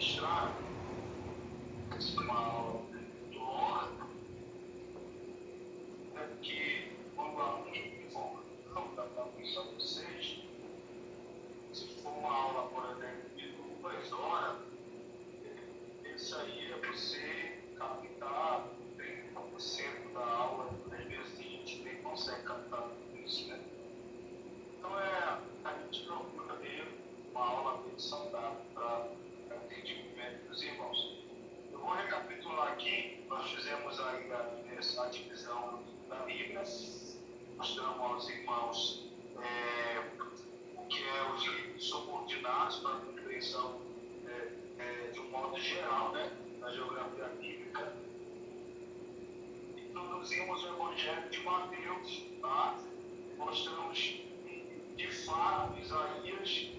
ministrar uma aula do órgão, é que quando há uma informação da missão de vocês, se for uma aula, por exemplo, de 2 horas, isso aí é você captar 30% da aula, às vezes a gente nem consegue captar tudo isso, né? Então a gente procura ter uma aula bem saudável para entendimento dos irmãos. Eu vou recapitular aqui, nós fizemos aí a divisão da Bíblia, mostramos aos irmãos o que é os livros subordinados para a compreensão de um modo geral, né, da geografia bíblica. Introduzimos o Evangelho de Mateus, tá? Mostramos de fato Isaías,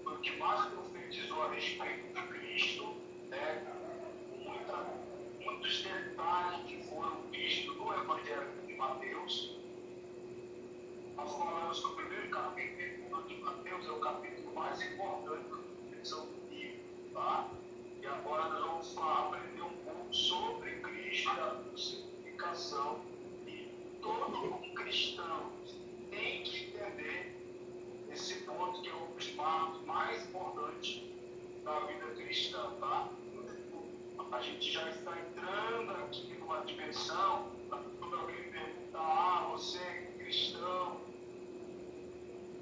o que mais profetizou a respeito de Cristo, né? Muitos detalhes que foram vistos no Evangelho de Mateus. Nós falamos que o primeiro capítulo de Mateus é o capítulo mais importante da compreensão do livro, tá? E agora nós vamos aprender um pouco sobre Cristo e a crucificação. E todo cristão tem que entender esse ponto, que é um dos marcos mais importantes da vida cristã, tá? A gente já está entrando aqui numa dimensão, quando alguém perguntar, você é cristão?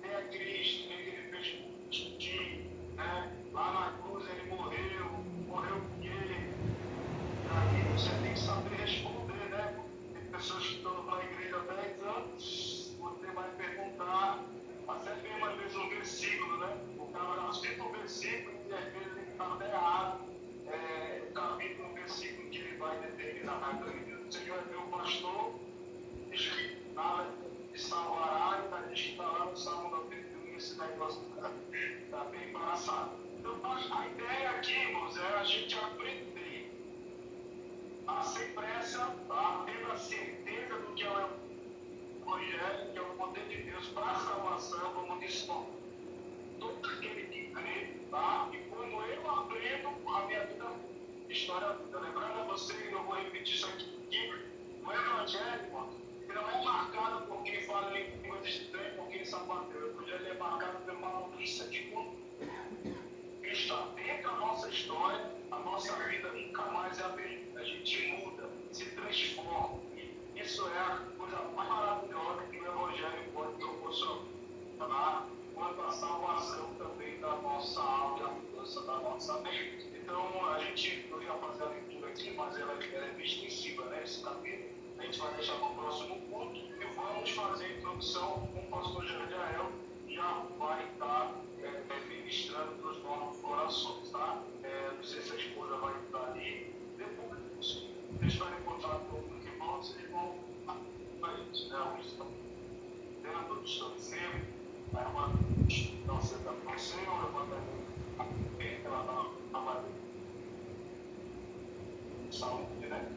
Quem é Cristo? Quem ele fez por ti? Né? Lá na cruz ele morreu por quê? E aí você tem que saber responder, né? Tem pessoas que estão na igreja há 10 anos, você vai perguntar, até mesmo às vezes um versículo, né? O cara cita um versículo e às vezes ele está até errado. O capítulo, um versículo que ele vai determinar. O Senhor é meu pastor, diz que nada me salvará, e a gente está lá no Salmo 91, esse negócio está bem embaraçado. Então, a ideia aqui, irmãos, é a gente aprender a sem pressa, tá? Tendo a certeza do que é o Evangelho, que é o poder de Deus para a salvação, como disse todo aquele que crê, tá? E como eu aprendo a minha vida, história da vida. Lembrando a você, eu vou repetir isso aqui, que o Evangelho, irmão, ele não é marcado por quem fala línguas estranhas, por quem sapateia. O Evangelho é marcado por uma notícia de mundo. Cristo está dentro da nossa história, a nossa vida nunca mais é a mesma. A gente muda, se transforma. E isso é a coisa mais maravilhosa que o Evangelho pode proporcionar quanto à salvação também da nossa alma e a mudança da nossa mente. Então, eu ia fazer a leitura aqui, mas ela é bem extensiva, né? Esse capítulo. A gente vai deixar para o próximo culto e vamos fazer a introdução com o pastor Jael, que já vai estar ministrando para os nossos corações, tá? Não sei se a esposa vai estar ali. Depois, eles estarem em contato com os irmãos, eles vão para isso, né? Uns estão dentro, outros estão em cima. A irmã não senta para o Senhor, a irmã também, ela está na saúde, né?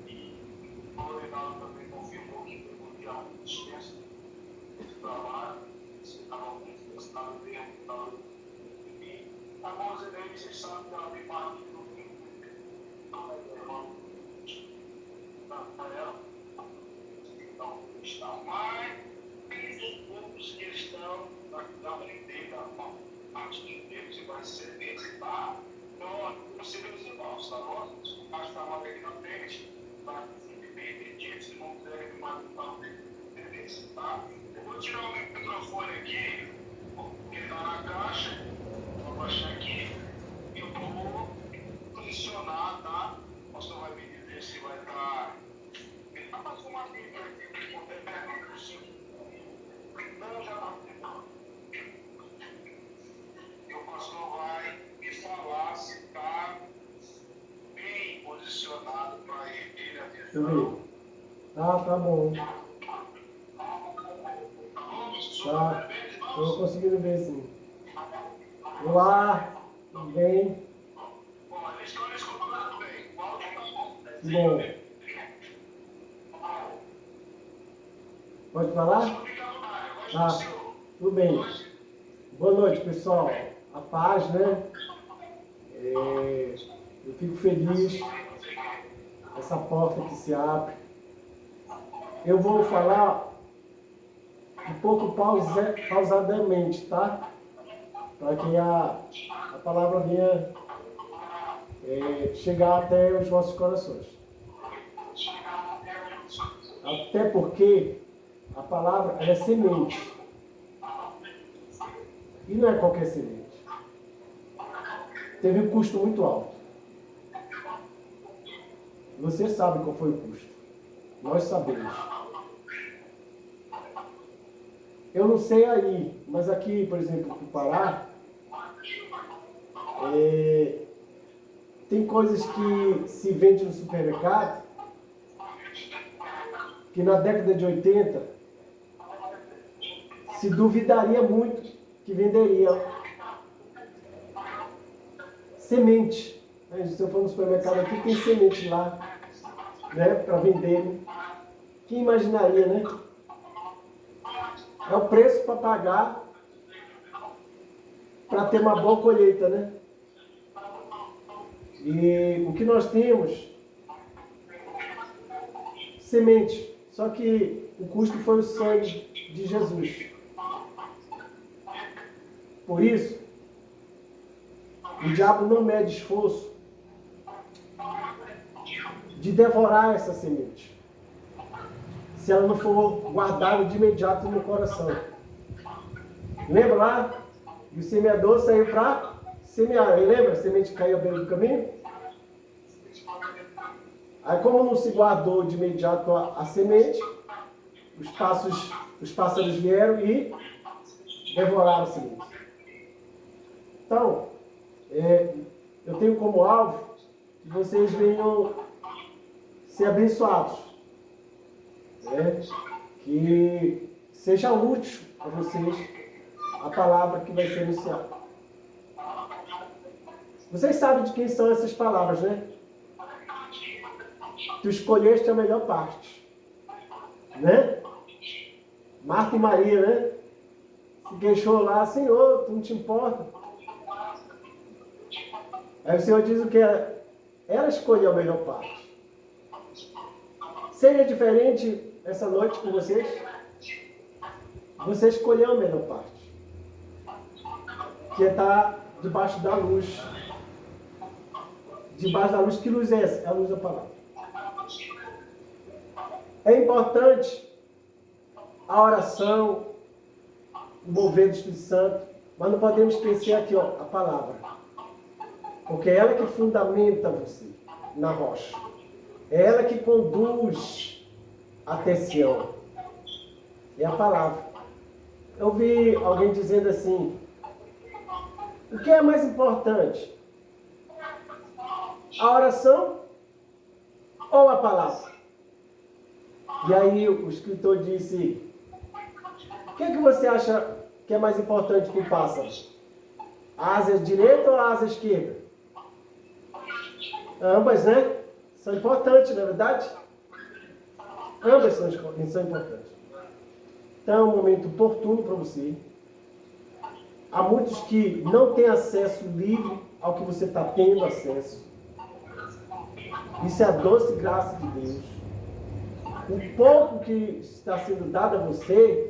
E o Reinaldo também confirmou que teve um dia dispensa de trabalho, se estava muito estava bem, enfim. A moça dele, vocês sabem que ela tem parte do não é irmão Rafael, então está mais os poucos que estão na frente da parte de Deus e vai ser desse, tá? Então, você meus irmãos, tá bom? O pastor estava aqui na frente, para que fique bem entendido, se não quiser me mandar entendesse, tá? Eu vou tirar o microfone aqui, porque está na caixa, vou baixar aqui, e eu vou posicionar, tá? O pastor vai me dizer se vai estar. Ele está passando uma Bíblia aqui, não, já está. E o pastor vai me falar se está bem posicionado para ele a visão. Tá bom. Tá. Estou conseguindo ver, sim. Olá. Bem. Bom, eles estão escutando bem. O áudio está bom. Bom. Pode falar? Tá. Tudo bem. Boa noite, pessoal. a paz, né? Eu fico feliz, essa porta que se abre. Eu vou falar um pouco pausadamente, tá? Para que a palavra venha chegar até os vossos corações. Até porque a palavra ela é semente. E não é qualquer semente. Teve um custo muito alto. Você sabe qual foi o custo. Nós sabemos. Eu não sei aí, mas aqui, por exemplo, no Pará, tem coisas que se vende no supermercado, que na década de 80 se duvidaria muito que venderia semente. Se eu for no supermercado aqui, tem semente lá, né, para vender. Quem imaginaria, né? É o preço para pagar para ter uma boa colheita, né? E o que nós temos? Semente. Só que o custo foi o sangue de Jesus. Por isso, o diabo não mede esforço de devorar essa semente, se ela não for guardada de imediato no coração. Lembra lá? E o semeador saiu para semear. Aí lembra? A semente caiu à beira do caminho? Aí como não se guardou de imediato a semente, os pássaros vieram e devoraram a semente. Então, eu tenho como alvo que vocês venham ser abençoados. Que seja útil a vocês a palavra que vai ser anunciada. Vocês sabem de quem são essas palavras, né? Tu escolheste a melhor parte, né? Marta e Maria, né? Se queixou lá, Senhor, tu não te importa. Aí o Senhor diz o que? Ela escolheu a melhor parte. Seria diferente essa noite com vocês? Você escolheu a melhor parte, que é estar debaixo da luz. Debaixo da luz, que luz é essa? É a luz da palavra. É importante a oração, o mover do Espírito Santo, mas não podemos esquecer aqui, ó, a palavra. Porque é ela que fundamenta você na rocha. É ela que conduz até Sião. É a palavra. Eu vi alguém dizendo assim, o que é mais importante? A oração ou a palavra? E aí o escritor disse, o que você acha que é mais importante para o pássaro? A asa direita ou a asa esquerda? Ambas, né? São importantes, não é verdade? Ambas são importantes. Então é um momento oportuno para você. Há muitos que não têm acesso livre ao que você está tendo acesso. Isso é a doce graça de Deus. O pouco que está sendo dado a você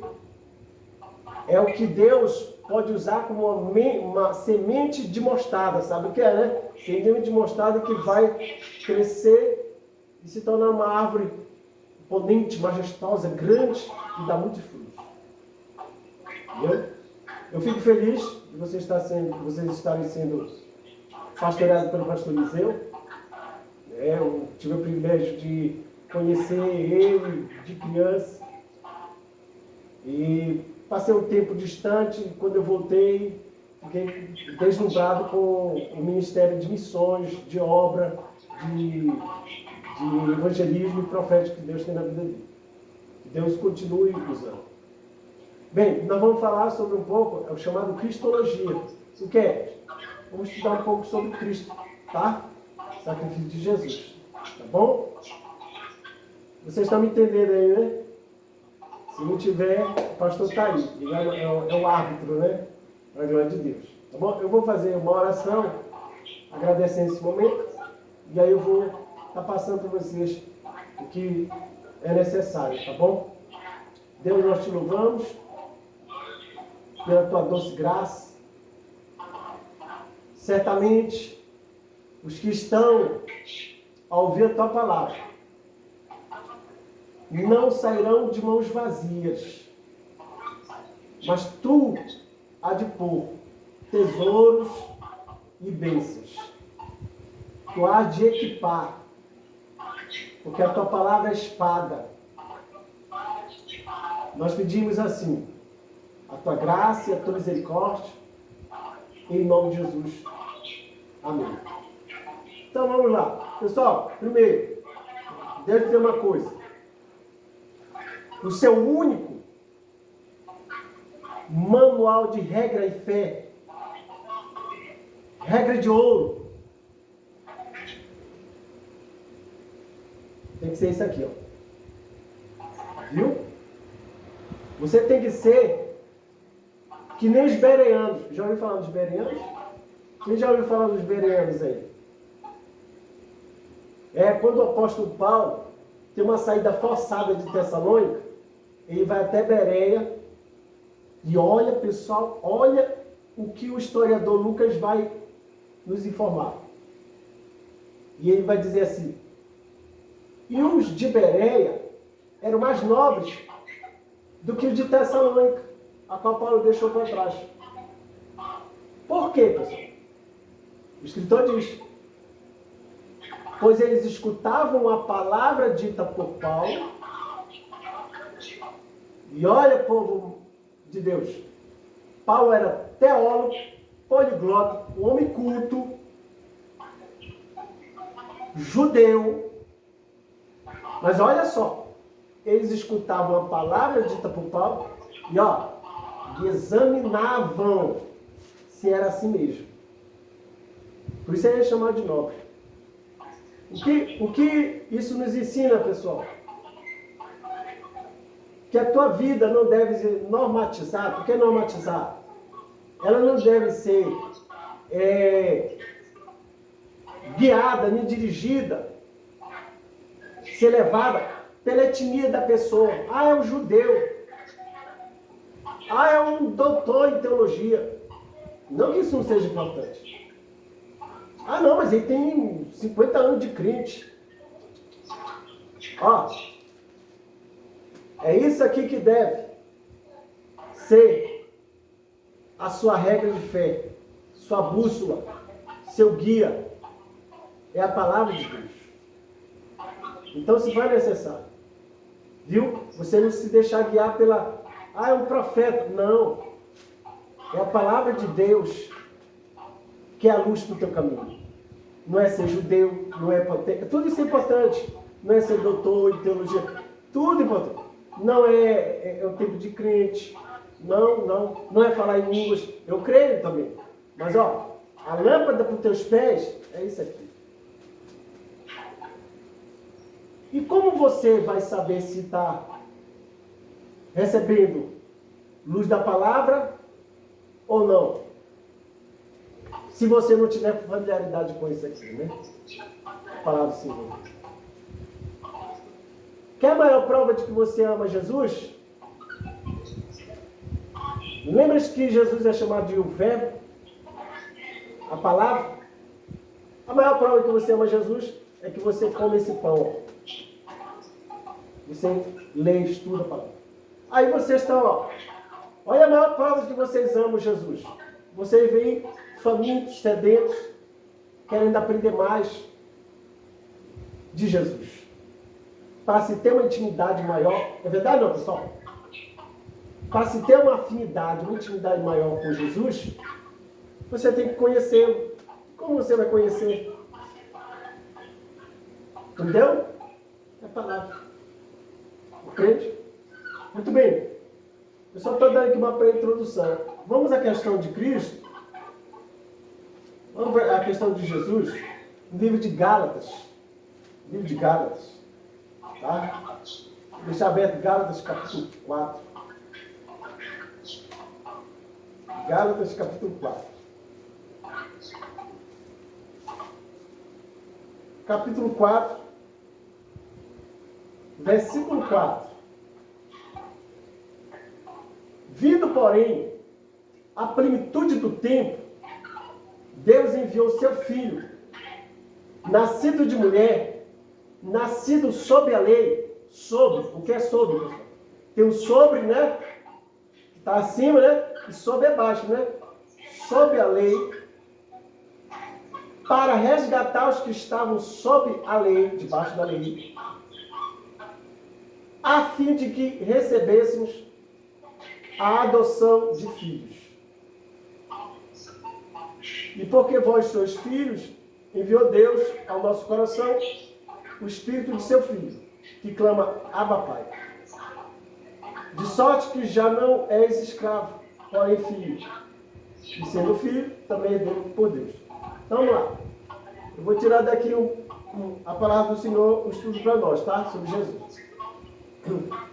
é o que Deus pode usar como uma semente de mostarda. Sabe o que é, né? Semente de mostarda que vai crescer e se tornar uma árvore imponente, majestosa, grande e dá muitos frutos. Eu fico feliz de vocês estarem sendo pastoreados pelo pastor Eliseu. Eu tive o privilégio de conhecer ele de criança e passei um tempo distante. Quando eu voltei, fiquei deslumbrado com o ministério de missões, de obra, de evangelismo e profético que Deus tem na vida dele. Que Deus continue usando. Bem, nós vamos falar sobre um pouco, é o chamado Cristologia. O que é? Vamos estudar um pouco sobre Cristo, tá? Sacrifício de Jesus, tá bom? Vocês estão me entendendo aí, né? Se não tiver, o pastor está aí. Ele é o árbitro, né? para a glória de Deus. Tá bom? Eu vou fazer uma oração, agradecendo esse momento, e aí eu vou estar passando para vocês o que é necessário, tá bom? Deus, nós te louvamos pela tua doce graça. Certamente, os que estão a ouvir a tua palavra não sairão de mãos vazias, mas tu há de pôr tesouros e bênçãos. Tu há de equipar, porque a tua palavra é espada. Nós pedimos assim, a tua graça e a tua misericórdia, em nome de Jesus. Amém. Então vamos lá. Pessoal, primeiro, deixa eu dizer uma coisa. O seu único manual de regra e fé, regra de ouro, tem que ser isso aqui, ó. Viu? Você tem que ser que nem os bereanos. Já ouviu falar dos bereanos? Quem já ouviu falar dos bereanos aí? Quando o apóstolo Paulo tem uma saída forçada de Tessalônica, ele vai até Bereia e olha, pessoal, olha o que o historiador Lucas vai nos informar. E ele vai dizer assim, e os de Bereia eram mais nobres do que os de Tessalônica, a qual Paulo deixou para trás. Por quê, pessoal? O escritor diz, pois eles escutavam a palavra dita por Paulo, e olha, povo de Deus, Paulo era teólogo, poliglota, um homem culto, judeu, mas olha só, eles escutavam a palavra dita por Paulo e examinavam se era assim mesmo. Por isso ele é chamado de nobre. O que isso nos ensina, pessoal? Que a tua vida não deve ser normatizada. Por que normatizar? Ela não deve ser guiada nem dirigida, ser levada pela etnia da pessoa. É um judeu. É um doutor em teologia. Não que isso não seja importante. Não, mas ele tem 50 anos de crente. É isso aqui que deve ser a sua regra de fé, sua bússola, seu guia. É a palavra de Deus. Então, se for necessário, viu? Você não se deixar guiar pela... é um profeta. Não. É a palavra de Deus que é a luz para o teu caminho. Não é ser judeu, não é potente. Tudo isso é importante. Não é ser doutor em teologia. Tudo é importante. Não é o tempo de crente. Não é falar em línguas. Eu creio também. Mas, a lâmpada para os teus pés é isso aqui. E como você vai saber se está recebendo luz da palavra ou não? Se você não tiver familiaridade com isso aqui, né? A palavra do Senhor. Quer a maior prova de que você ama Jesus? Lembra que Jesus é chamado de o Verbo? A palavra? A maior prova de que você ama Jesus é que você come esse pão. Você lê, estuda a palavra. Aí vocês estão, olha a maior prova de que vocês amam Jesus. Vocês vêm famintos, sedentos, querendo aprender mais de Jesus. Para se ter uma intimidade maior, é verdade não, pessoal? Para se ter uma afinidade, uma intimidade maior com Jesus, você tem que conhecê-lo. Como você vai conhecer? Entendeu? É a palavra. Entende? Muito bem. Eu só estou dando aqui uma pré-introdução. Vamos à questão de Cristo. Vamos à questão de Jesus. No livro de Gálatas. Livro de Gálatas. Tá? Vou deixar aberto Gálatas capítulo 4. Gálatas capítulo 4. Capítulo 4, versículo 4. Vindo, porém, a plenitude do tempo, Deus enviou seu Filho, nascido de mulher, nascido sob a lei. Sobre, o que é sobre, pessoal? Tem o sobre, né? Que está acima, né? E sobre é baixo, né? Sob a lei, para resgatar os que estavam sob a lei, debaixo da lei, a fim de que recebêssemos a adoção de filhos. E porque vós sois filhos, enviou Deus ao nosso coração o Espírito de seu Filho, que clama, Abba, Pai. De sorte que já não és escravo, porém filho. E sendo filho, também é dele por Deus. Então, vamos lá. Eu vou tirar daqui a palavra do Senhor, um estudo para nós, tá? Sobre Jesus.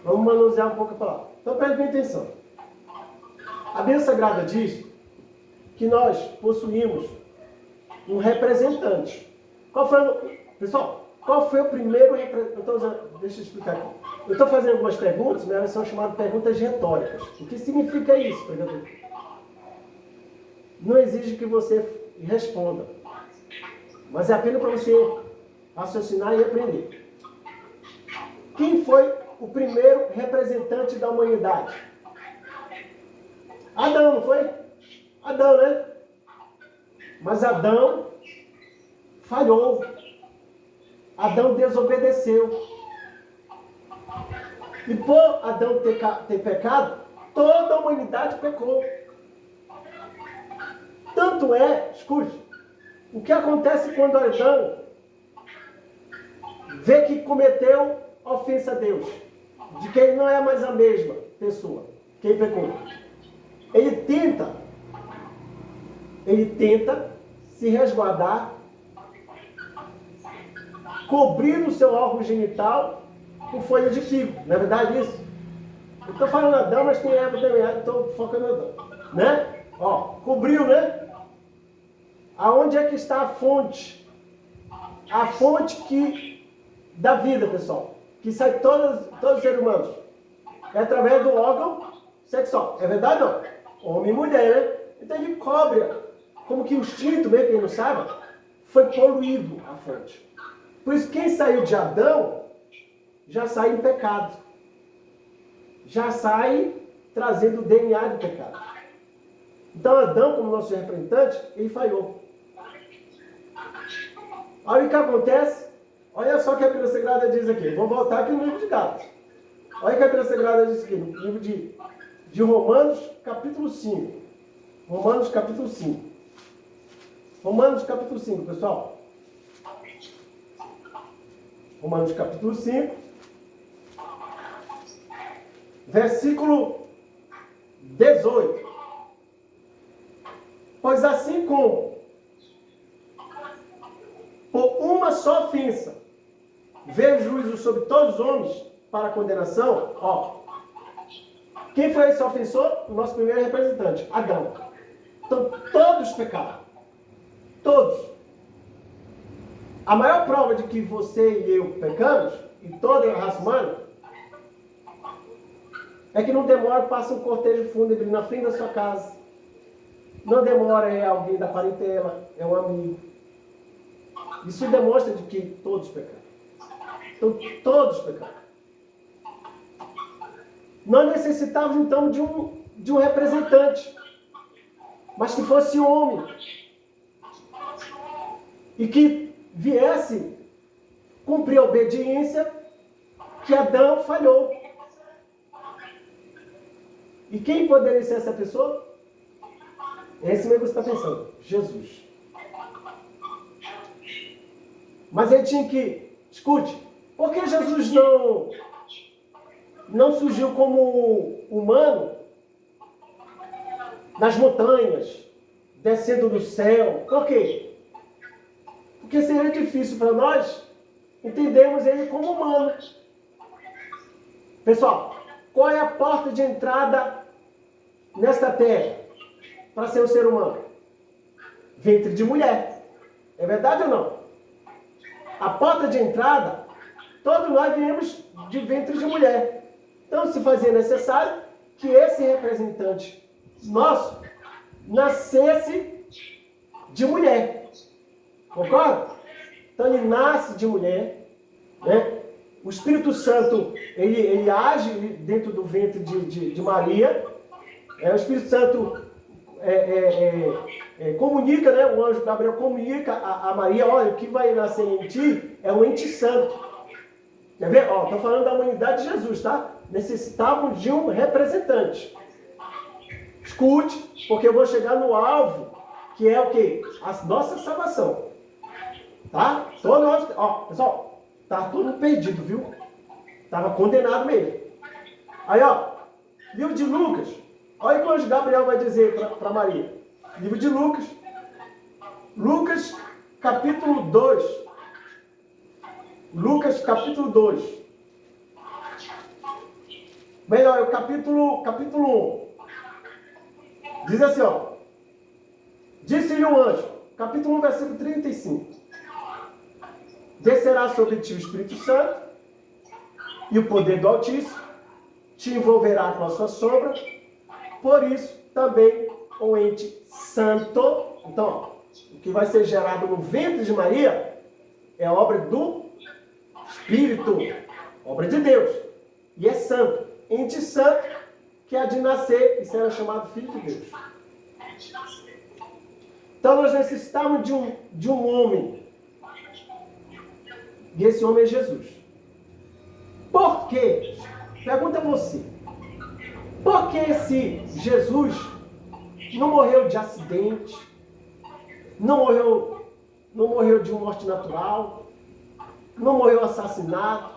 Vamos manusear um pouco a palavra. Então, preste bem atenção. A Bíblia Sagrada diz que nós possuímos um representante. Pessoal, qual foi o primeiro representante? Deixa eu explicar aqui. Eu estou fazendo algumas perguntas, mas elas são chamadas perguntas retóricas. O que significa isso, pregador? Não exige que você responda, mas é apenas para você raciocinar e aprender. Quem foi o primeiro representante da humanidade? Adão, não foi? Adão, né? Mas Adão falhou. Adão desobedeceu. E por Adão ter pecado, toda a humanidade pecou. Tanto é, escute, o que acontece quando Adão vê que cometeu ofensa a Deus, de que ele não é mais a mesma pessoa, que ele pecou. Ele tenta se resguardar, cobrir o seu órgão genital com folha de figo. Não é verdade isso? Eu estou falando Adão, mas tem Eva também, estou focando Adão. Né? Ó, cobriu, né? Aonde é que está a fonte? A fonte da vida, pessoal. Que sai todos os seres humanos. É através do órgão sexual. É verdade ou não? Homem e mulher, né? Então ele cobre. Como que o instinto, mesmo quem não sabe, foi poluído a fonte. Por isso, quem saiu de Adão, já sai em pecado. Já sai trazendo o DNA do pecado. Então, Adão, como nosso representante, ele falhou. Olha o que acontece. Olha só o que a Bíblia Sagrada diz aqui. Vou voltar aqui no livro de Gálatas. Olha o que a Bíblia Sagrada diz aqui, no livro de Romanos, capítulo 5. Romanos, capítulo 5. Romanos, capítulo 5, pessoal. Romanos, capítulo 5. Versículo 18. Pois assim como por uma só ofensa veio juízo sobre todos os homens para condenação, ó. Quem foi esse ofensor? O nosso primeiro representante, Adão. Então todos pecaram. Todos. A maior prova de que você e eu pecamos, e toda a raça humana, é que não demora, passa um cortejo fúnebre na frente da sua casa. Não demora, é alguém da parentela, é um amigo. Isso demonstra de que todos pecaram. Então, todos pecaram. Nós necessitávamos, então, de um representante, mas que fosse homem. E que viesse cumprir a obediência que Adão falhou. E quem poderia ser essa pessoa? Esse mesmo que você está pensando, Jesus. Mas ele tinha que, escute, por que Jesus não surgiu como humano nas montanhas, descendo do céu? Por quê? Porque seria difícil para nós entendermos ele como humano. Pessoal, qual é a porta de entrada nesta terra? para ser um ser humano? Ventre de mulher. É verdade ou não? A porta de entrada, todos nós viemos de ventre de mulher. Então se fazia necessário que esse representante nosso nascesse de mulher. Concorda? Então ele nasce de mulher, né? O Espírito Santo, ele age dentro do ventre de Maria. O Espírito Santo comunica, né? O anjo Gabriel comunica a Maria, olha, o que vai nascer em ti é um ente santo. Quer ver? Estou falando da humanidade de Jesus, tá? Necessitavam de um representante. Escute, porque eu vou chegar no alvo, que é o quê? A nossa salvação. Tá? Pessoal, tá todo mundo perdido, viu? Tava condenado mesmo. Aí, livro de Lucas. Olha o que o anjo Gabriel vai dizer para Maria. Livro de Lucas. Lucas, capítulo 2. Lucas, capítulo 2. Melhor, o capítulo 1. Diz assim, disse-lhe um anjo, capítulo 1, versículo 35. Descerá sobre ti o Espírito Santo e o poder do Altíssimo te envolverá com a sua sombra. Por isso, também o ente santo. Então, o que vai ser gerado no ventre de Maria é obra do Espírito, obra de Deus. E é santo. Ente santo que há de nascer e será chamado Filho de Deus. Então, nós necessitamos de um homem. E esse homem é Jesus. Por quê? Pergunta você. Por que esse Jesus não morreu de acidente? Não morreu de uma morte natural? Não morreu assassinado?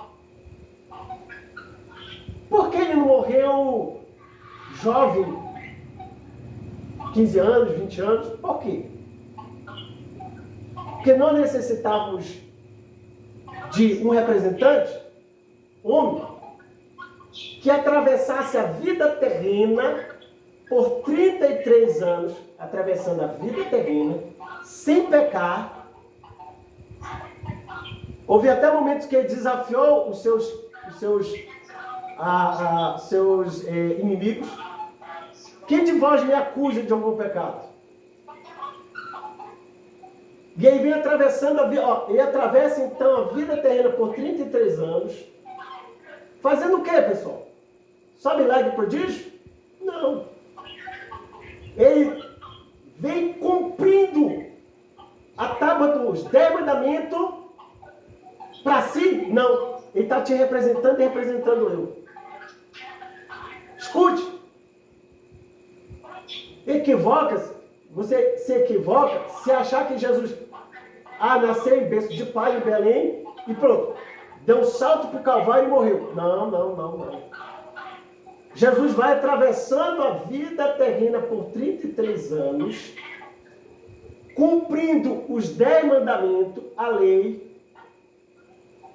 Por que ele não morreu jovem? 15 anos, 20 anos? Por quê? Porque nós necessitávamos de um representante, homem, que atravessasse a vida terrena por 33 anos, atravessando a vida terrena, sem pecar. Houve até momentos que ele desafiou os seus inimigos. Quem de vós me acusa de algum pecado? E aí vem atravessando a vida, ele atravessa então a vida terrena por 33 anos, fazendo o quê, pessoal? Só milagre e prodígio? Não. Ele vem cumprindo a tábua dos 10 mandamentos para si? Não. Ele está te representando e representando eu. Escute. Você se equivoca se achar que Jesus nasceu em berço de pai em Belém e pronto. Deu um salto para o Calvário e morreu. Não. Jesus vai atravessando a vida terrena por 33 anos, cumprindo os 10 mandamentos, a lei,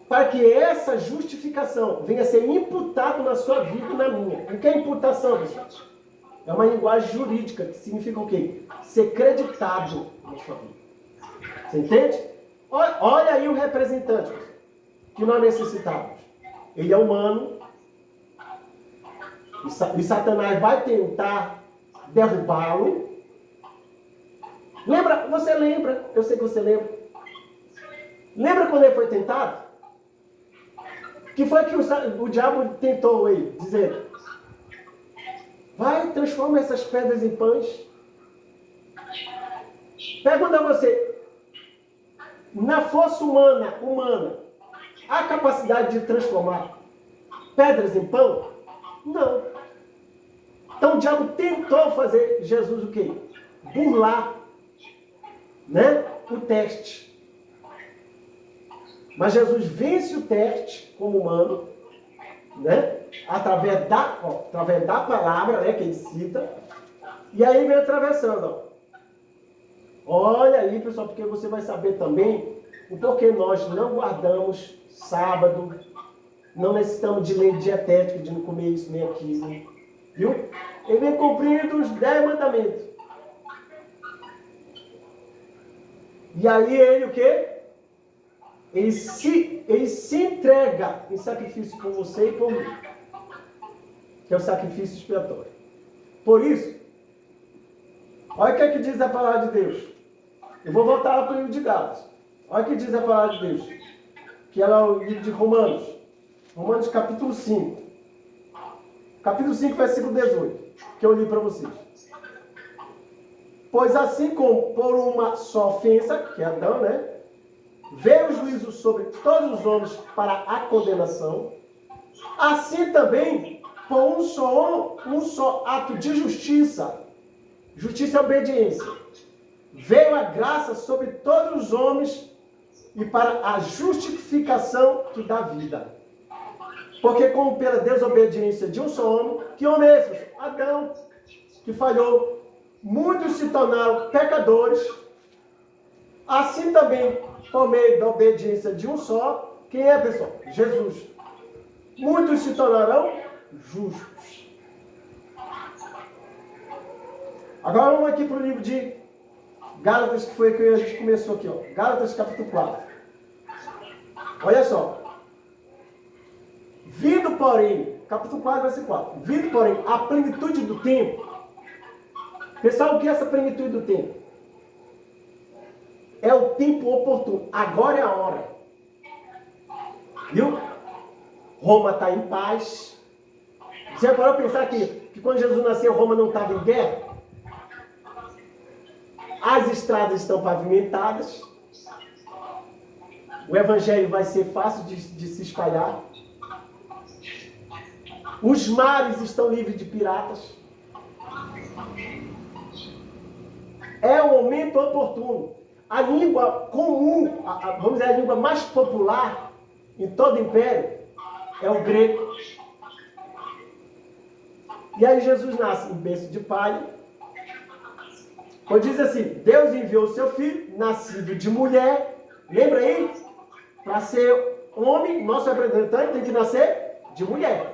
para que essa justificação venha a ser imputada na sua vida e na minha. O que é imputação, pessoal? É uma linguagem jurídica que significa o quê? Ser creditado na sua vida. Você entende? Olha aí o representante que nós necessitamos. Ele é humano. E Satanás vai tentar derrubá-lo. Lembra? Você lembra? Eu sei que você lembra. Lembra quando ele foi tentado? Que foi que o diabo tentou ele, dizendo: vai, transforma essas pedras em pães. Pergunta a você: na força humana, há capacidade de transformar pedras em pão? Não. Então o diabo tentou fazer Jesus o quê? Burlar, né? O teste. Mas Jesus vence o teste como humano, né? Através da palavra, né, que ele cita. E aí vem atravessando. Olha aí, pessoal, porque você vai saber também o porquê nós não guardamos sábado, não necessitamos de lei dietética, de não comer isso nem aquilo. Viu? Ele vem cumprindo os 10 mandamentos. E aí ele o quê? Ele se entrega em sacrifício por você e por mim. Que é o sacrifício expiatório. Por isso, olha o que é que diz a palavra de Deus. Eu vou voltar lá para o livro de Gálatas. Olha o que diz a palavra de Deus. Que ela é o livro de Romanos. Romanos capítulo 5. Capítulo 5, versículo 18. Que eu li para vocês. Pois assim como por uma só ofensa, que é Adão, né? Veio o juízo sobre todos os homens para a condenação, assim também, por um só ato de justiça, justiça é obediência, veio a graça sobre todos os homens e para a justificação que dá vida. Porque como pela desobediência de um só homem, que homem é esse? Adão, que falhou, muitos se tornaram pecadores, assim também, por meio da obediência de um só, quem é, pessoal? Jesus. Muitos se tornarão justos. Agora vamos aqui para o livro de Gálatas, que foi que a gente começou aqui, ó. Gálatas capítulo 4. Olha só. Vindo, porém, capítulo 4, versículo 4. Vindo, porém, a plenitude do tempo. Pessoal, o que é essa plenitude do tempo? É o tempo oportuno. Agora é a hora. Viu? Roma está em paz. Você já parou para pensar que quando Jesus nasceu, Roma não estava em guerra? As estradas estão pavimentadas. O evangelho vai ser fácil de se espalhar. Os mares estão livres de piratas. É o momento oportuno. A língua comum, vamos dizer, a língua mais popular em todo o império é o grego. E aí Jesus nasce em berço de palha. Pois diz assim, Deus enviou o seu filho, nascido de mulher. Lembra aí? Para ser homem, nosso representante tem que nascer de mulher.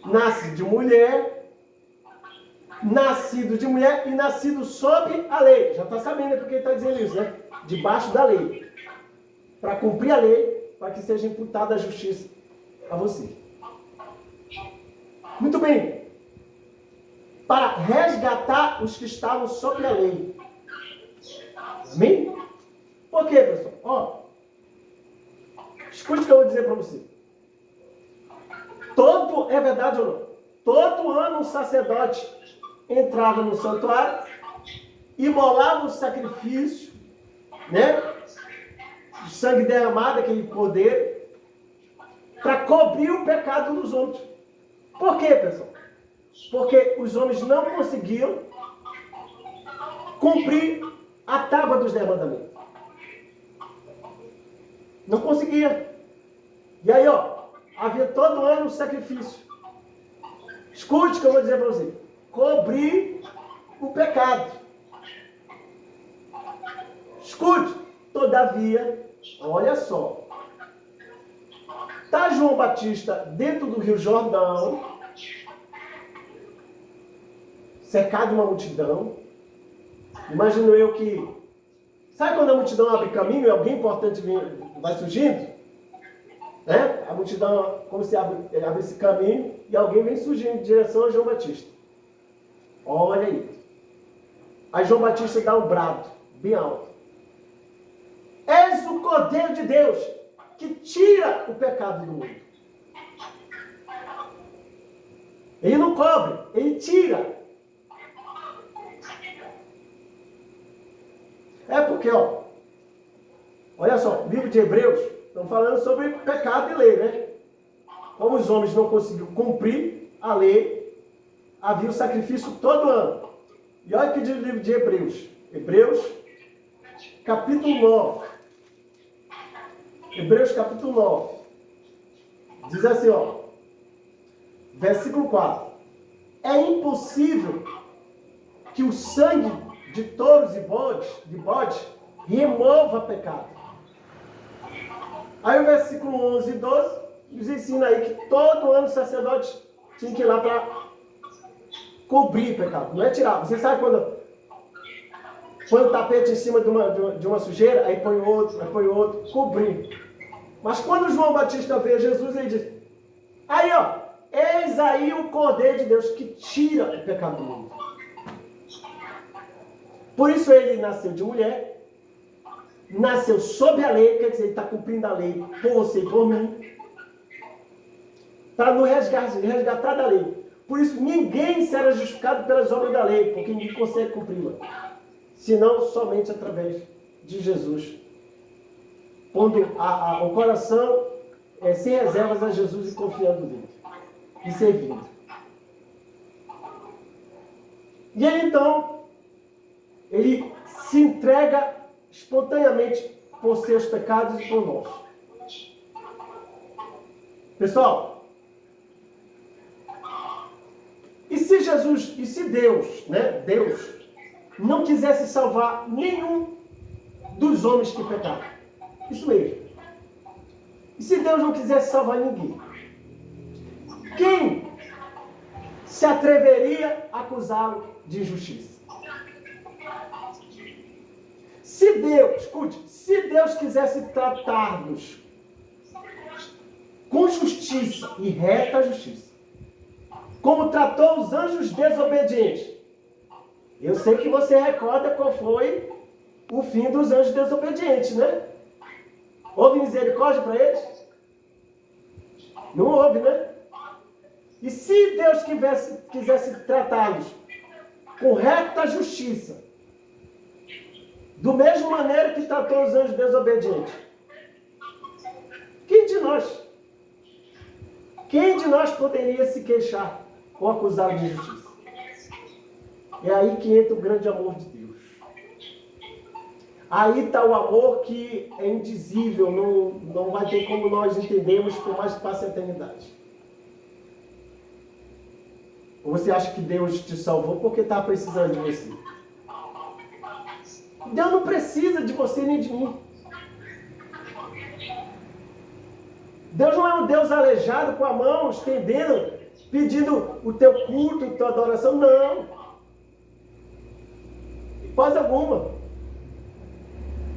Nasce de mulher, nascido de mulher e nascido sob a lei. Já está sabendo porque ele está dizendo isso, né? Debaixo da lei. Para cumprir a lei, para que seja imputada a justiça a você. Muito bem. Para resgatar os que estavam sob a lei. Amém? Por quê, pessoal? Ó, escute o que eu vou dizer para você. É verdade ou não? Todo ano um sacerdote entrava no santuário, imolava o sacrifício, né? O sangue derramado, aquele poder, para cobrir o pecado dos homens. Por quê, pessoal? Porque os homens não conseguiam cumprir a tábua dos 10 mandamentos. Não conseguiam. E aí, ó, havia todo ano um sacrifício. Escute o que eu vou dizer para você. Cobrir o pecado. Escute. Todavia, olha só. Está João Batista dentro do Rio Jordão, cercado de uma multidão. Imagino eu que... Sabe quando a multidão abre caminho e alguém importante vai surgindo? Né? A multidão, como se abre esse caminho e alguém vem surgindo em direção a João Batista. Olha aí. Aí João Batista dá um brado, bem alto. És o Cordeiro de Deus que tira o pecado do mundo. Ele não cobre, ele tira. É porque, ó, olha só, livro de Hebreus, estão falando sobre pecado e lei, né? Como os homens não conseguiram cumprir a lei, havia o sacrifício todo ano. E olha o que diz o livro de Hebreus. Hebreus, capítulo 9. Hebreus, capítulo 9. Diz assim, ó. Versículo 4. É impossível que o sangue de touros e bode remova pecado. Aí o versículo 11 e 12 nos ensina aí que todo ano o sacerdote tinha que ir lá para cobrir pecado, não é tirar. Você sabe quando põe o tapete em cima de uma sujeira, aí põe outro, cobrir. Mas quando João Batista vê Jesus, ele diz, aí ó, eis aí o Cordeiro de Deus que tira o pecado do mundo. Por isso ele nasceu de mulher, nasceu sob a lei, quer dizer, ele está cumprindo a lei por você e por mim, para nos resgatar da lei. Por isso ninguém será justificado pelas obras da lei, porque ninguém consegue cumpri-la, senão somente através de Jesus. Pondo o coração sem reservas a Jesus e confiando nele, e servindo. E ele então, ele se entrega espontaneamente por seus pecados e por nós. Pessoal, e se Deus, né, Deus, não quisesse salvar nenhum dos homens que pecaram? Isso mesmo. E se Deus não quisesse salvar ninguém? Quem se atreveria a acusá-lo de injustiça? Se Deus, escute, se Deus quisesse tratar-nos com justiça e reta justiça, como tratou os anjos desobedientes, eu sei que você recorda qual foi o fim dos anjos desobedientes, né? Houve misericórdia para eles? Não houve, né? E se Deus quisesse tratá-los com reta justiça, do mesmo maneira que tratou os anjos desobedientes, quem de nós poderia se queixar ou acusar de injustiça? É aí que entra o grande amor de Deus. Aí está o amor que é indizível, não vai ter como nós entendermos por mais que passe a eternidade. Ou você acha que Deus te salvou porque está precisando de você? Deus não precisa de você nem de mim. Deus não é um Deus aleijado com a mão estendendo, pedindo o teu culto, a tua adoração. Não. Hipótese alguma.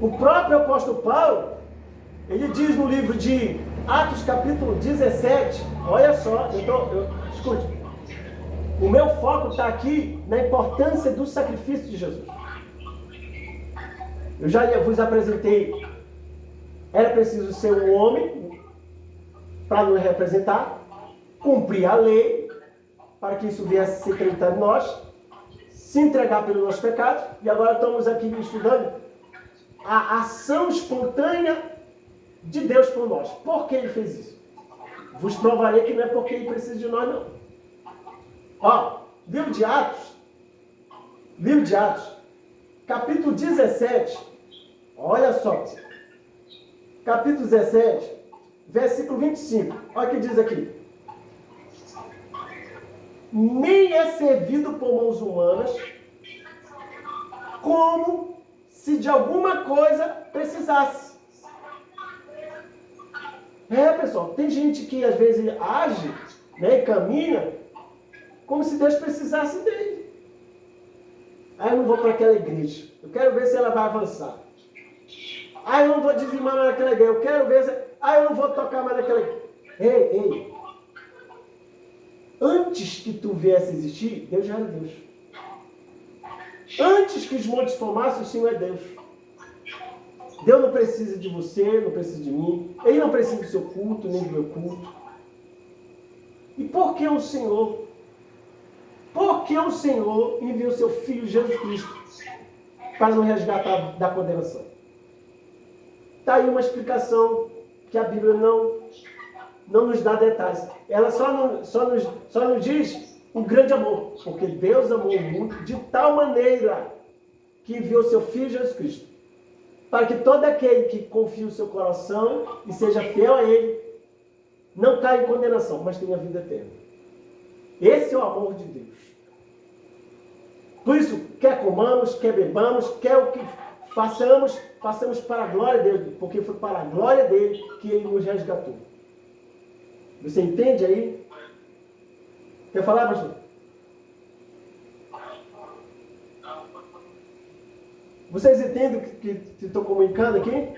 O próprio apóstolo Paulo, ele diz no livro de Atos capítulo 17, olha só, escute, o meu foco está aqui na importância do sacrifício de Jesus. Eu já vos apresentei, era preciso ser um homem para nos representar, cumprir a lei, para que isso viesse a ser acreditado em nós, se entregar pelos nossos pecados, e agora estamos aqui estudando a ação espontânea de Deus por nós. Por que ele fez isso? Vos provarei que não é porque ele precisa de nós, não. Ó, livro de Atos, capítulo 17, olha só, capítulo 17, versículo 25, olha o que diz aqui. Nem é servido por mãos humanas, como se de alguma coisa precisasse. Pessoal, tem gente que às vezes age, né, caminha, como se Deus precisasse dele. Aí eu não vou para aquela igreja, eu quero ver se ela vai avançar. Aí eu não vou dizimar mais naquela igreja, eu quero ver se... Aí eu não vou tocar mais naquela igreja. Ei, antes que tu viesse a existir, Deus já era Deus. Antes que os montes formassem, o Senhor é Deus. Deus não precisa de você, não precisa de mim. Ele não precisa do seu culto, nem do meu culto. E por que o Senhor? Porque o Senhor enviou seu Filho Jesus Cristo para nos resgatar da condenação. Está aí uma explicação que a Bíblia não nos dá detalhes. Ela só nos diz um grande amor. Porque Deus amou o mundo de tal maneira que enviou seu Filho Jesus Cristo. Para que todo aquele que confie o seu coração e seja fiel a Ele, não caia em condenação, mas tenha vida eterna. Esse é o amor de Deus. Por isso, quer comamos, quer bebamos, quer o que façamos para a glória dele, porque foi para a glória dele que ele nos resgatou. Você entende aí? Quer falar, pastor? Vocês entendem o que estou comunicando aqui?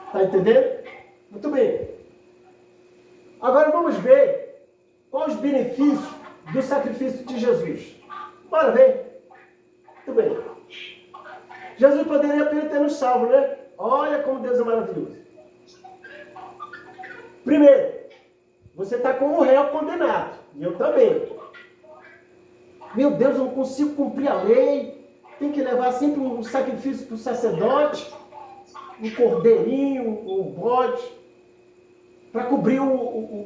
Está entendendo? Muito bem. Agora vamos ver quais os benefícios do sacrifício de Jesus. Bora ver. Muito bem. Jesus poderia apenas ter nos salvo, né? Olha como Deus é maravilhoso. Primeiro, você está como réu condenado. E eu também. Meu Deus, eu não consigo cumprir a lei. Tem que levar sempre um sacrifício para o sacerdote. Um cordeirinho, um bode. Para cobrir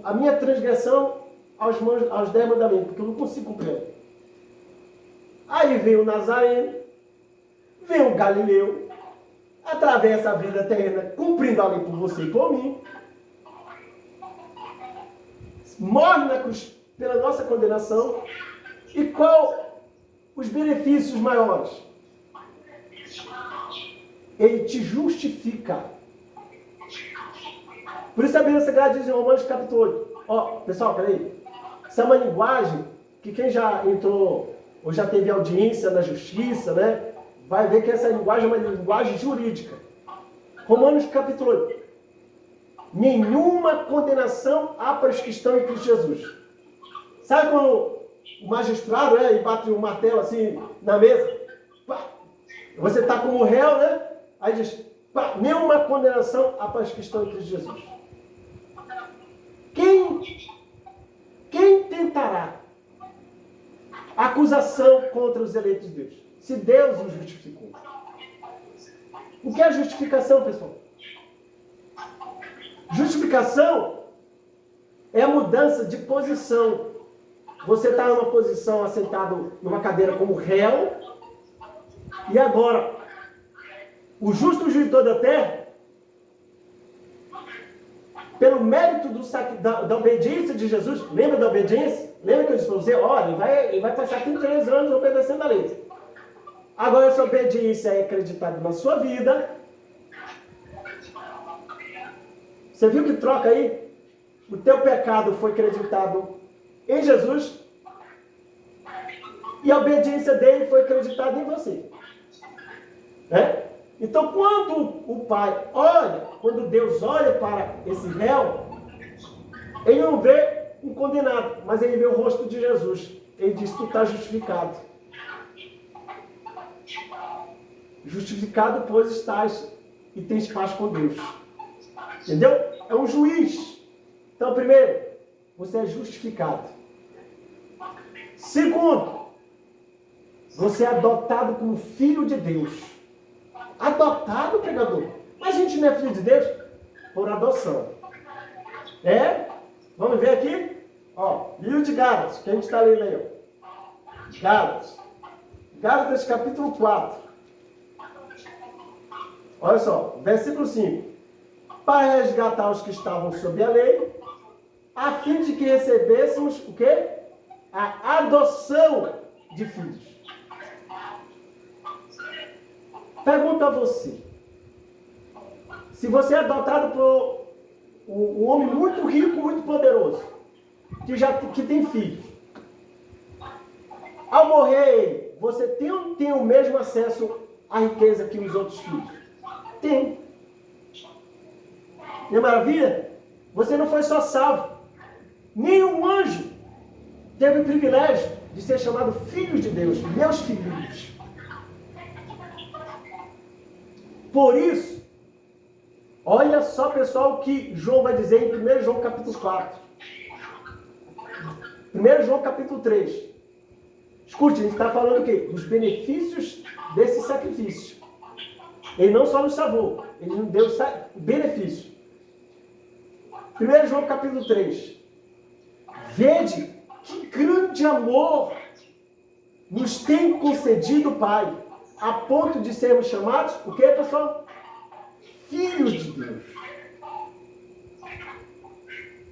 a minha transgressão aos 10 mandamentos. Porque eu não consigo cumprir. Aí vem o Nazareno. Vem o Galileu. Atravessa a vida terrena cumprindo a lei por você e por mim. Morre na cruz pela nossa condenação. E qual os benefícios maiores? Ele te justifica. Por isso a Bíblia Sagrada diz em Romanos capítulo 8. Ó, pessoal, peraí. Essa é uma linguagem que quem já entrou ou já teve audiência na justiça, né? Vai ver que essa linguagem é uma linguagem jurídica. Romanos capítulo 8. Nenhuma condenação há para os que estão em Cristo Jesus. Sabe quando o magistrado, né, e bate o martelo assim na mesa? Pá, você está como réu, né? Aí diz, pá, nenhuma condenação há para os que estão em Cristo Jesus. Quem tentará acusação contra os eleitos de Deus? Se Deus os justificou. O que é justificação, pessoal? Justificação é a mudança de posição. Você está numa posição assentado numa cadeira como réu, e agora, o justo juiz de toda a terra, pelo mérito da obediência de Jesus, lembra da obediência? Lembra que eu disse para você? Olha, ele vai passar 33 anos obedecendo a lei. Agora essa obediência é acreditada na sua vida. Você viu que troca aí? O teu pecado foi acreditado em Jesus e a obediência dele foi acreditada em você. Né? Então, quando Deus olha para esse réu, ele não vê um condenado, mas ele vê o rosto de Jesus. Ele diz, tu está justificado. Justificado, pois estás e tens paz com Deus. Entendeu? É um juiz. Então, primeiro, você é justificado. Segundo, você é adotado como filho de Deus. Adotado, pregador? Mas a gente não é filho de Deus? Por adoção. Vamos ver aqui? Ó, livro de Gálatas, que a gente está lendo aí. Ó. Gálatas capítulo 4. Olha só, versículo 5. Para resgatar os que estavam sob a lei, a fim de que recebêssemos o quê? A adoção de filhos. Pergunto a você. Se você é adotado por um homem muito rico, muito poderoso, que tem filhos. Ao morrer, você tem o mesmo acesso à riqueza que os outros filhos? Tem. Não é maravilha? Você não foi só salvo. Nenhum anjo teve o privilégio de ser chamado filho de Deus, meus filhos. Por isso, olha só, pessoal, o que João vai dizer em 1 João capítulo 4. 1 João capítulo 3. Escute, a gente está falando o quê? Dos benefícios desse sacrifício. Ele não só nos salvou, ele nos deu benefício. 1 João capítulo 3. Vede que grande amor nos tem concedido o Pai, a ponto de sermos chamados, o que, pessoal? Filhos de Deus.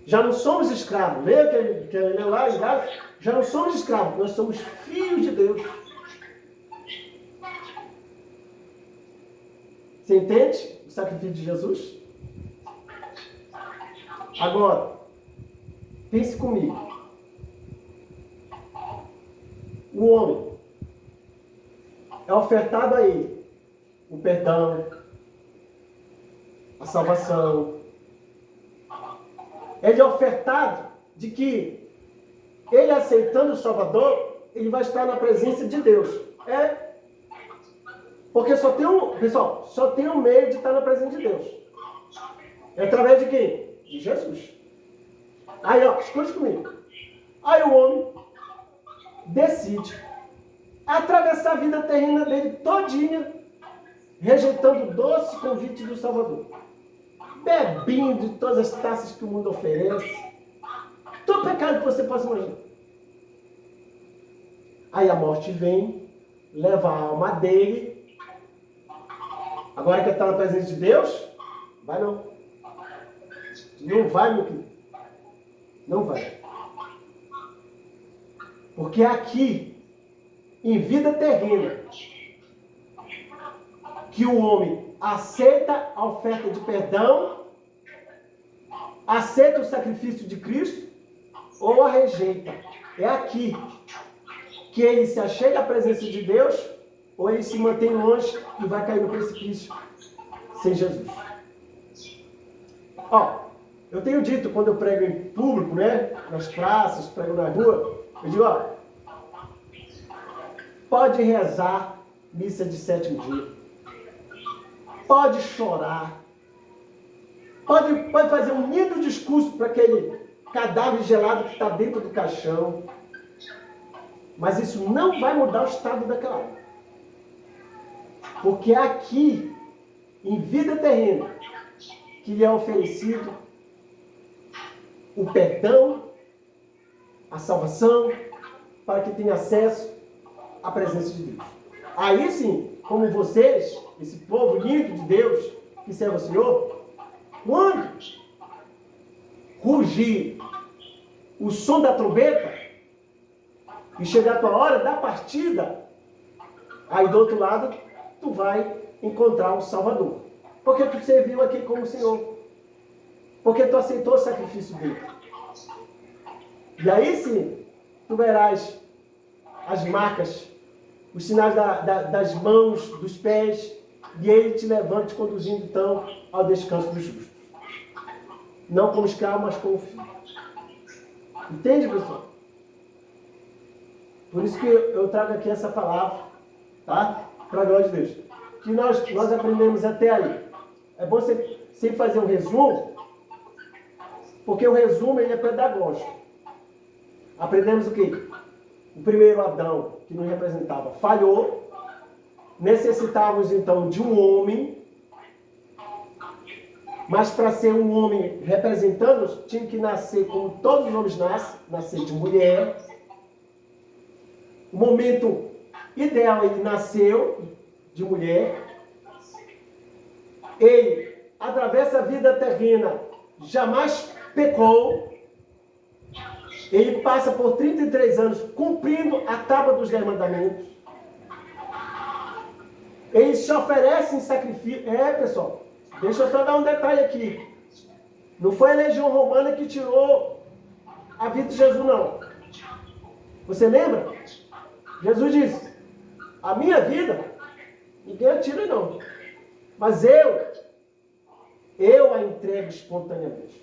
Já não somos escravos. Lembra que ele leu lá em Gálatas? Já não somos escravos, nós somos filhos de Deus. Você entende o sacrifício de Jesus? Agora, pense comigo. O homem é ofertado a ele o perdão, a salvação. Ele é ofertado de que ele aceitando o Salvador, ele vai estar na presença de Deus. Porque só tem um meio de estar na presença de Deus. É através de quem? De Jesus. Aí, escute comigo. Aí o homem decide atravessar a vida terrena dele todinha, rejeitando o doce convite do Salvador, bebendo de todas as taças que o mundo oferece, todo pecado que você possa imaginar. Aí a morte vem, leva a alma dele. Agora que ele está na presença de Deus, vai não. Não vai, meu querido. Não vai. Porque aqui, em vida terrena, que o homem aceita a oferta de perdão, aceita o sacrifício de Cristo, ou a rejeita. É aqui que ele se achega à presença de Deus, ou ele se mantém longe e vai cair no precipício sem Jesus. Eu tenho dito, quando eu prego em público, nas praças, prego na rua, eu digo, pode rezar missa de 7º dia, pode chorar, pode fazer um lindo discurso para aquele cadáver gelado que está dentro do caixão, mas isso não vai mudar o estado daquela alma. Porque aqui, em vida terrena, que lhe é oferecido o perdão, a salvação, para que tenha acesso à presença de Deus. Aí sim, como vocês, esse povo lindo de Deus, que serve ao Senhor, quando rugir o som da trombeta e chegar a tua hora da partida, aí do outro lado, tu vai encontrar o Salvador. Porque tu serviu aqui como Senhor. Porque tu aceitou o sacrifício dele. E aí sim, tu verás as marcas, os sinais das mãos, dos pés, e ele te levando, te conduzindo então ao descanso dos justos. Não como escravo, mas como filho. Entende, pessoal? Por isso que eu trago aqui essa palavra, tá? Para a glória de Deus. Que nós aprendemos até aí. É bom você sempre fazer um resumo, porque o resumo ele é pedagógico. Aprendemos o quê? O primeiro Adão, que nos representava, falhou. Necessitávamos então de um homem, mas para ser um homem representando, tinha que nascer como todos os homens nascer de mulher. O momento ideal, ele nasceu de mulher. Ele atravessa a vida terrena, jamais pecou. Ele passa por 33 anos cumprindo a tábua dos 10 mandamentos. Ele se oferece em sacrifício. Pessoal, deixa eu só dar um detalhe aqui. Não foi a legião romana que tirou a vida de Jesus, não. Você lembra? Jesus disse, a minha vida, ninguém a tira, não. Mas eu a entrego espontaneamente.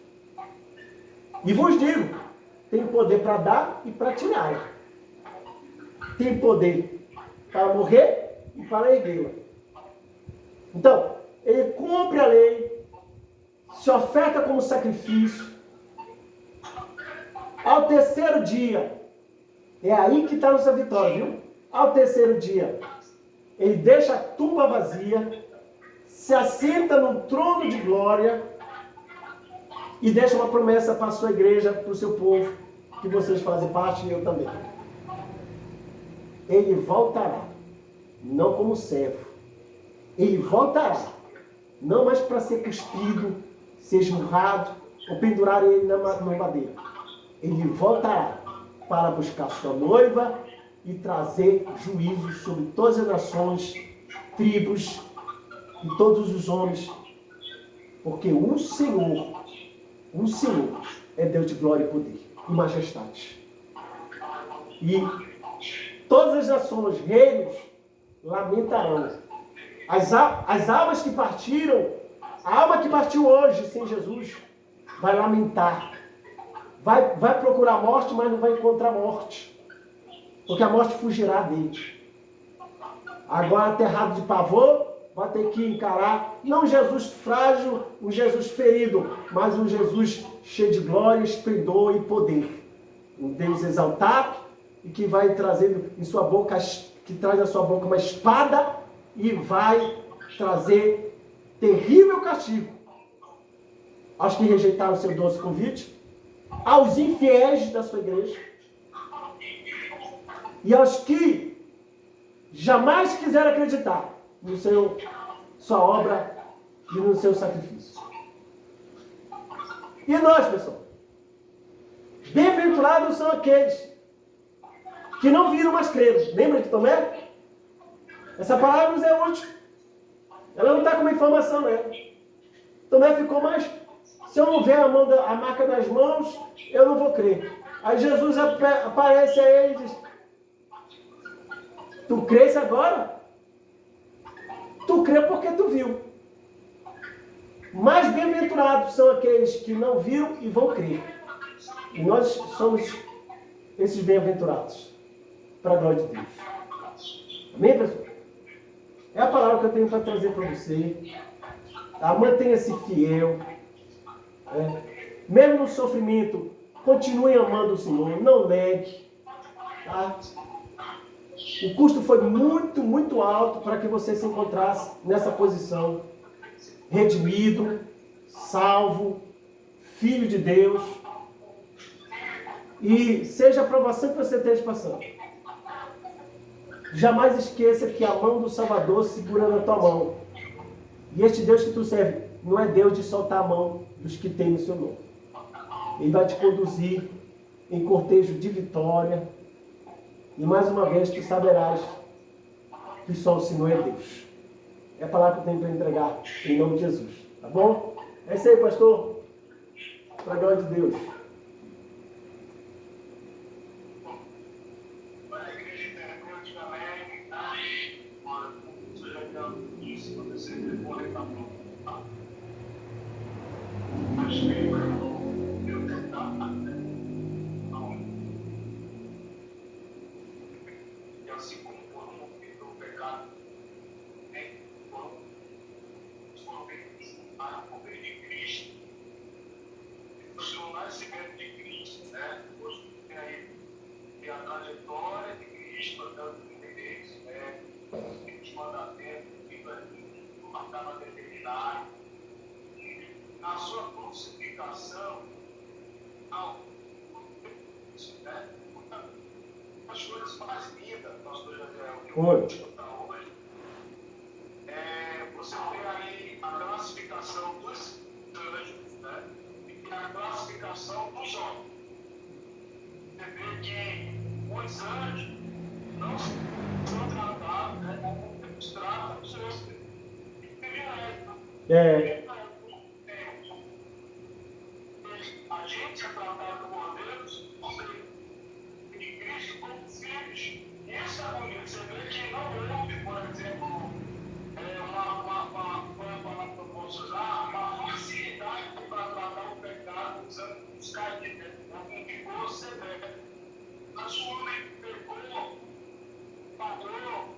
E vos digo, tem poder para dar e para tirar. Tem poder para morrer e para erguê-la. Então, ele cumpre a lei, se oferta como sacrifício. Ao terceiro dia, é aí que está a nossa vitória, viu? Ao terceiro dia, ele deixa a tumba vazia, se assenta no trono de glória e deixa uma promessa para a sua igreja, para o seu povo, que vocês fazem parte e eu também. Ele voltará, não como servo. Ele voltará, não mais para ser cuspido, ser esmurrado ou pendurar ele na madeira. Ele voltará para buscar sua noiva e trazer juízo sobre todas as nações, tribos e todos os homens, porque o Senhor é Deus de glória e poder e majestade. E todas as nações, reinos, lamentarão. As almas que partiram, a alma que partiu hoje sem Jesus, vai lamentar. Vai procurar morte, mas não vai encontrar morte. Porque a morte fugirá dele. Agora, aterrado de pavor, vai ter que encarar, não um Jesus frágil, um Jesus ferido, mas um Jesus cheio de glória, esplendor e poder. Um Deus exaltado e que vai trazendo em sua boca, que traz na sua boca uma espada e vai trazer terrível castigo aos que rejeitaram o seu doce convite, aos infiéis da sua igreja e aos que jamais quiseram acreditar no sua obra e no seu sacrifício. E nós, pessoal, bem-aventurados são aqueles que não viram, mas creram. Lembra de Tomé? Essa palavra nos é útil. Ela não está com uma informação, né? Tomé ficou mais... Se eu não ver a marca nas mãos, eu não vou crer. Aí Jesus aparece a ele e diz: tu crês agora? Tu crê porque tu viu. Mais bem-aventurados são aqueles que não viram e vão crer. E nós somos esses bem-aventurados. Para a glória de Deus. Amém, pessoal? É a palavra que eu tenho para trazer para você. Tá? Mantenha-se fiel. Mesmo no sofrimento, continue amando o Senhor. Não negue. Tá? O custo foi muito, muito alto para que você se encontrasse nessa posição. Redimido, salvo, filho de Deus. E seja a provação que você esteja passando. Jamais esqueça que a mão do Salvador segura na tua mão. E este Deus que tu serve não é Deus de soltar a mão dos que tem no seu nome. Ele vai te conduzir em cortejo de vitória. E mais uma vez tu saberás que só o Senhor é Deus. É a palavra que eu tenho para entregar em nome de Jesus. Tá bom? É isso aí, pastor. Para a glória de Deus. E assim como foram movidos pelo pecado, foram para o poder de Cristo. O nascimento de Cristo, né? Hoje tem aí a trajetória de Cristo até o fim de Deus, né? Os mandamentos que marcaram a determinar. A sua crucificação, né? As coisas mais lindas, pastor José, que eu vou escutar hoje, você tem aí a classificação dos anjos, né? E a classificação dos homens. Você vê que os anjos não são tratados, né, como Deus trata os seus privilégios. A gente é tratado por Deus, em Cristo, como filhos. Isso é bonito. Você vê que não houve, por exemplo, uma que eu posso usar, uma facilidade para tratar o pecado usando os caídos, um vigor severo. Mas o homem pecou, pagou,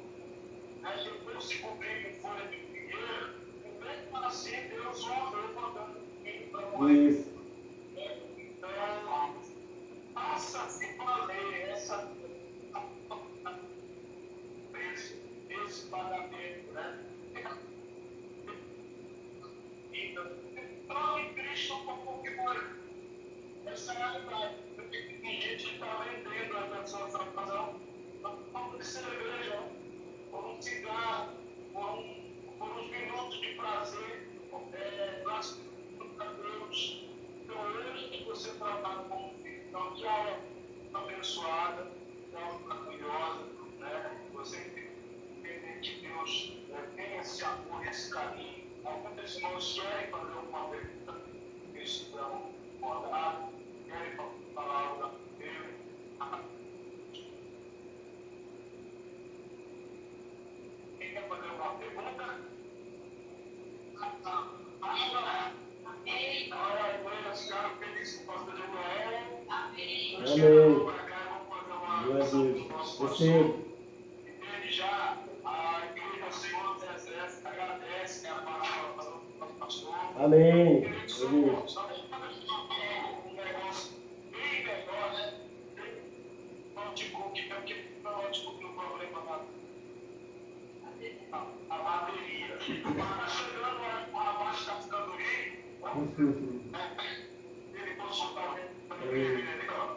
depois se cobriu com folha de figueira, e mesmo assim Deus o amou mandando o filho para morrer. Isso. Então, passa-se valer esse pagamento, né? Então, em Cristo, como que foi? Essa é a realidade. Tem gente que está vendendo a sua salvação por cerveja, por um cigarro, por uns minutos de prazer, gratificando a Deus. Então, hoje que você tratar como filho, então já é abençoada, já é maravilhosa, né? Você entender que Deus tem esse amor, esse carinho. Alguns irmãos querem fazer alguma pergunta, eles estão rodados, querem falar algo dele. pergunta? Ficaram felizes com o pastor Emanuel. Amém. Vamos fazer uma Glória a oração Deus. do nosso Receba. pastor. Desde já, a igreja do Senhor dos Exércitos agradece a participação do pastor. Amém. Querido Glória a Senhor, Deus. estamos um negócio bem melhor, né? Notebook, porque o notebook tem um problema na bateria. Mas tá chegando a parte da ficando aí, ele consultar ele, ó,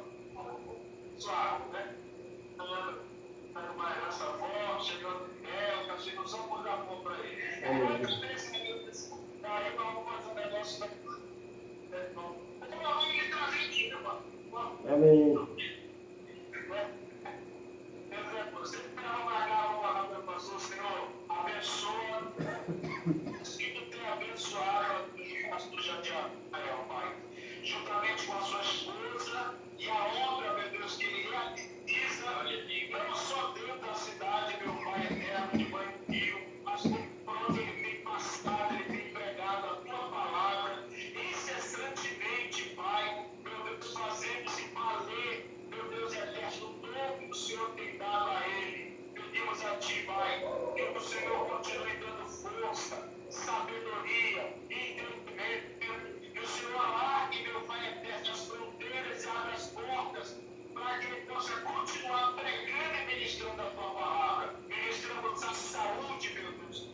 suave, né? Tá mais essa voz, chegando tá chegando só por dar mão pra ele. Aí vamos fazer um negócio daqui. Vamos lhe trazer aqui, meu mano. Amém. Você que vai amargar uma rápida pastor, Senhor, abençoa. Que tu tenha abençoado o pastor Jadiel, Pai. Juntamente com a sua esposa e a obra, meu Deus, que ele realiza, não só dentro da cidade, meu Pai eterno, de Banho, mas por onde ele tem passado, ele tem pregado a tua palavra, incessantemente, Pai, meu Deus, fazendo-se valer, meu Deus eterno, o dom que o Senhor tem dado a ele. Pedimos a Ti, Pai, que o Senhor continue dando força, sabedoria, entendimento, que o Senhor alargue, meu Pai eterno, as fronteiras e abra as portas, para que ele possa continuar pregando e ministrando a Tua palavra, ministrando a saúde, meu Deus,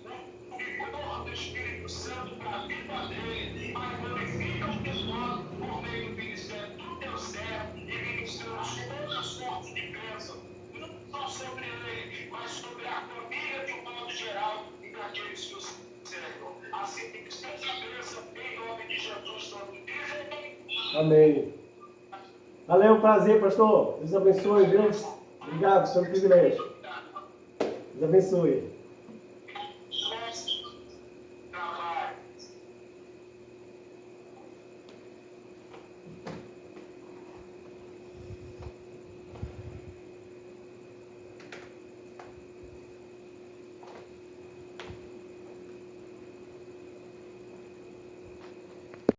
o vigor do Espírito Santo para a vida dele, mas glorifica o Teu nome por meio do ministério do Teu servo e ministramos todas as sortes de bênção, não só sobre ele, mas sobre a família de um modo geral e daqueles que os cercam. Assim que seja a bênção em nome de Jesus, todos dizem. Amém. Valeu, prazer, pastor. Deus abençoe, viu? Obrigado pelo privilégio. Deus abençoe.